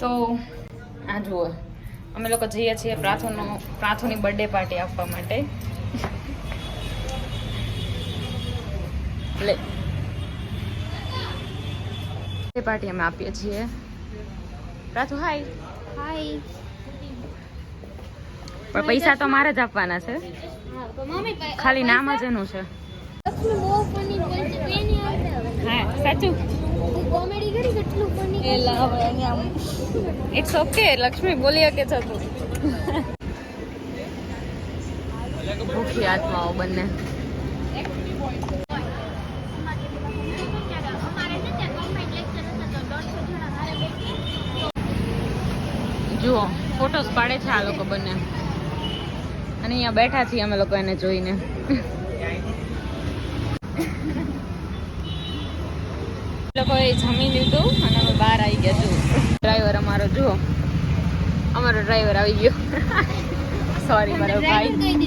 તો આ જુઓ અમે લોકો જઈએ છીએ પ્રાથુની બર્થડે પાર્ટી આપવા માટે. લે પાર્ટી અમે આપીએ છીએ. પ્રાથુ હાય. હાય. પણ પૈસા તો મારે જ આપવાના છે, ખાલી નામ જ એનું છે. હા સાચું. કોમેડી કરી કેટલું ફની. It's okay. લક્ષ્મી બોલી શકે છે તું. ભૂખી આત્માઓ બંને. જુઓ ફોટોસ પાડે છે આ લોકો બંને, અને અહીંયા બેઠા છીએ અમે લોકો એને જોઈને. લોકોએ જમી લીધું અને અમે બહાર આવી ગયા. જુઓ ડ્રાઈવર અમારો, જુઓ અમારો ડ્રાઈવર આવી ગયો. સોરી મારો ભાઈ.